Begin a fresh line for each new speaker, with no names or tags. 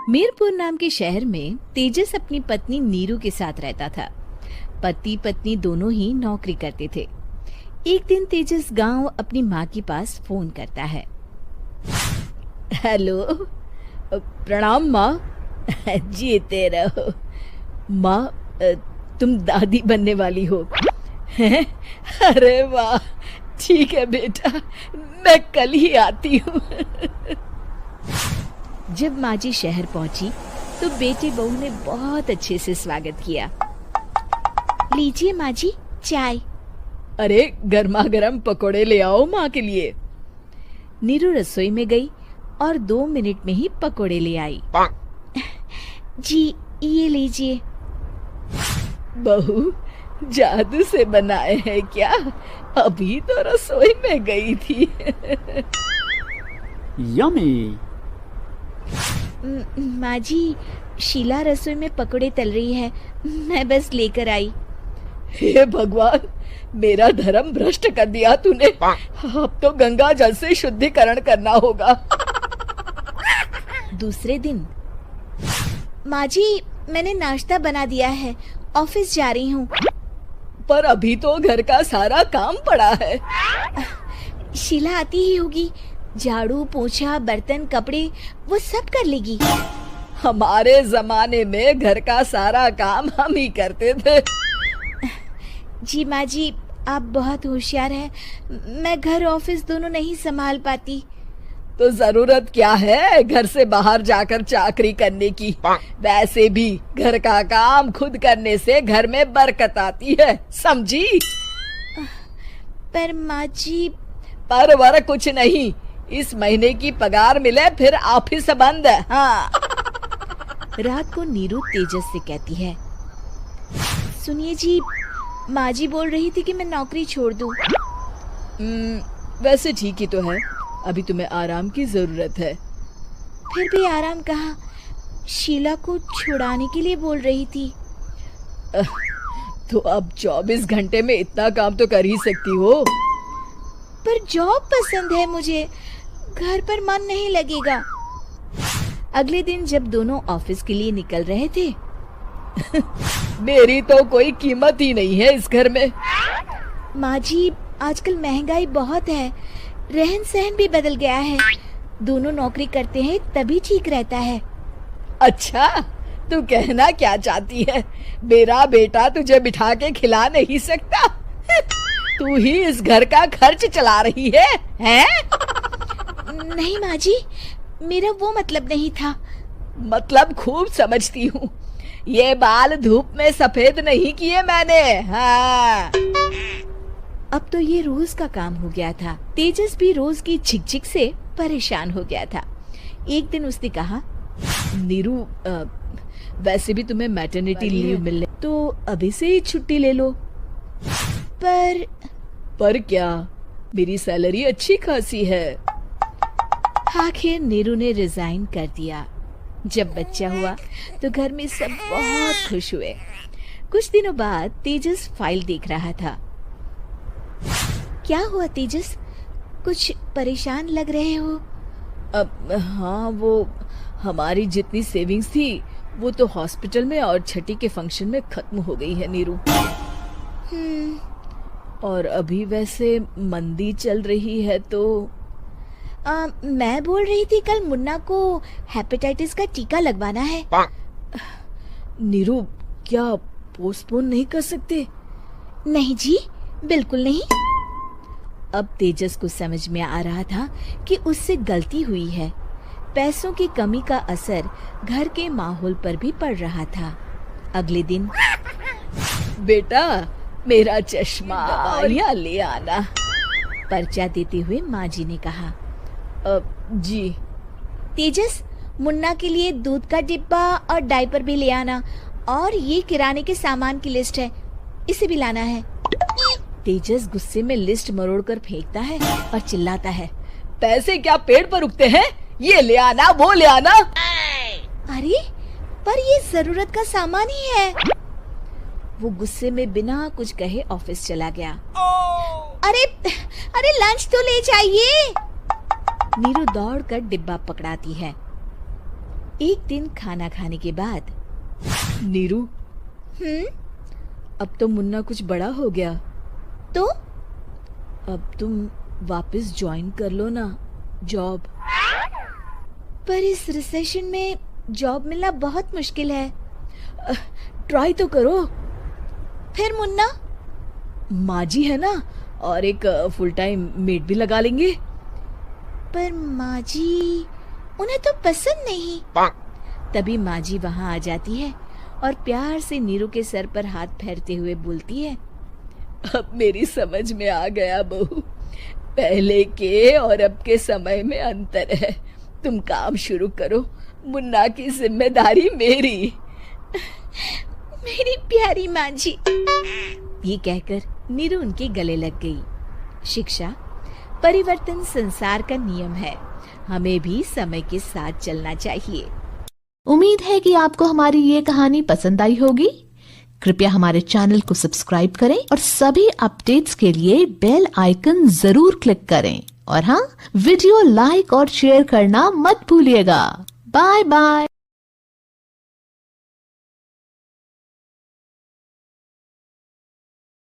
मीरपुर नाम के शहर में तेजस अपनी पत्नी नीरू के साथ रहता था। पति पत्नी दोनों ही नौकरी करते थे। एक दिन तेजस गांव अपनी माँ के पास फोन करता है। हेलो, प्रणाम माँ। जीते रहो माँ, तुम दादी बनने वाली हो हैं? अरे वाह, ठीक है बेटा, मैं कल ही आती हूँ। जब माँ जी शहर पहुंची तो बेटे बहू ने बहुत अच्छे से स्वागत किया। लीजिए माँ जी, चाय। अरे गर्मा गर्म पकोड़े ले आओ माँ के लिए। नीरू रसोई में गई और 2 मिनट में ही पकोड़े ले आई। जी ये लीजिए। बहू जादू से बनाए हैं क्या? अभी तो रसोई में गई थी।
यम्मी।
माँ जी, शीला रसोई में पकोड़े तल रही है, मैं बस लेकर आई। हे भगवान, मेरा धर्म भ्रष्ट कर दिया तूने। अब तो गंगा जल से शुद्धिकरण करना होगा। दूसरे दिन, माँ जी मैंने नाश्ता बना दिया है, ऑफिस जा रही हूँ। पर अभी तो घर का सारा काम पड़ा है। शीला आती ही होगी, झाड़ू पोछा बर्तन कपड़े वो सब कर लेगी। हमारे जमाने में घर का सारा काम हम ही करते थे। जी माँ जी, आप बहुत होशियार हैं, मैं घर ऑफिस दोनों नहीं संभाल पाती। तो जरूरत क्या है घर से बाहर जाकर चाकरी करने की? वैसे भी घर का काम खुद करने से घर में बरकत आती है, समझी? पर माँ जी। पर वर कुछ नहीं, इस महीने की पगार मिले फिर ऑफिस बंद। हाँ। रात को नीरू तेजस से कहती है, सुनिए जी, माँ जी बोल रही थी कि मैं नौकरी छोड़ दूं। वैसे ठीक ही तो है, अभी तुम्हें आराम की जरूरत है। फिर भी आराम कहाँ, शीला को छुड़ाने के लिए बोल रही थी। तो अब 24 घंटे में इतना काम तो कर ही सकती हो। पर जॉब पसंद है मुझे, घर पर मन नहीं लगेगा। अगले दिन जब दोनों ऑफिस के लिए निकल रहे थे, मेरी तो कोई कीमत ही नहीं है इस घर में। माँ जी, आजकल महंगाई बहुत है, रहन सहन भी बदल गया है, दोनों नौकरी करते हैं तभी ठीक रहता है। अच्छा, तू कहना क्या चाहती है? मेरा बेटा तुझे बिठा के खिला नहीं सकता? तू ही इस घर का खर्च चला रही है, हैं? नहीं माँ जी, मेरा वो मतलब नहीं था। मतलब खूब समझती हूँ, ये बाल धूप में सफेद नहीं किए मैंने। हाँ। अब तो ये रोज का काम हो गया था। तेजस भी रोज की झिकझिक से परेशान हो गया था। एक दिन उसने कहा, नीरू, वैसे भी तुम्हें मैटरनिटी लीव मिलने, तो अभी से ही छुट्टी ले लो। पर क्या, मेरी सैलरी अच्छी खासी है। आखिर नीरू ने रिजाइन कर दिया। जब बच्चा हुआ तो घर में सब बहुत खुश हुए। कुछ दिनों बाद तेजस फाइल देख रहा था। क्या हुआ तेजस, कुछ परेशान लग रहे हो? हाँ, वो हमारी जितनी सेविंग्स थी वो तो हॉस्पिटल में और छठी के फंक्शन में खत्म हो गई है नीरू। और अभी वैसे मंदी चल रही है तो मैं बोल रही थी कल मुन्ना को हेपेटाइटिस का टीका लगवाना है। नीरू, क्या पोस्टपोन नहीं कर सकते? नहीं जी, बिल्कुल नहीं। अब तेजस को समझ में आ रहा था कि उससे गलती हुई है। पैसों की कमी का असर घर के माहौल पर भी पड़ रहा था। अगले दिन, बेटा मेरा चश्मा दवाइयाँ ले आना, पर्चा देते हुए माँ जी ने कहा। जी। तेजस, मुन्ना के लिए दूध का डिब्बा और डायपर भी ले आना, और ये किराने के सामान की लिस्ट है, इसे भी लाना है। तेजस गुस्से में लिस्ट मरोड़कर फेंकता है और चिल्लाता है, पैसे क्या पेड़ पर उगते हैं? ये ले आना, वो ले आना। अरे पर ये जरूरत का सामान ही है। वो गुस्से में बिना कुछ कहे ऑफिस चला गया। अरे लंच तो ले जाइए। नीरू दौड़कर डिब्बा पकड़ाती है। एक दिन खाना खाने के बाद, नीरू, अब तो मुन्ना कुछ बड़ा हो गया, तो अब तुम वापस ज्वाइन कर लो ना जॉब। पर इस रिसेशन में जॉब मिलना बहुत मुश्किल है। ट्राई तो करो। फिर मुन्ना, माँ जी है ना, और एक फुल टाइम मेड भी लगा लेंगे। पर माँ जी, उन्हें तो पसंद नहीं। तभी माँ जी वहाँ आ जाती है और प्यार से नीरू के सर पर हाथ फेरते हुए बोलती है, अब मेरी समझ में आ गया बहू, पहले के और अब के समय में अंतर है। तुम काम शुरू करो, मुन्ना की जिम्मेदारी मेरी। मेरी प्यारी माँ जी। ये कहकर नीरू उनके गले लग गई। शिक्षा, परिवर्तन संसार का नियम है, हमें भी समय के साथ चलना चाहिए।
उम्मीद है कि आपको हमारी ये कहानी पसंद आई होगी। कृपया हमारे चैनल को सब्सक्राइब करें और सभी अपडेट्स के लिए बेल आइकन जरूर क्लिक करें। और हाँ, वीडियो लाइक और शेयर करना मत भूलिएगा। Bye bye.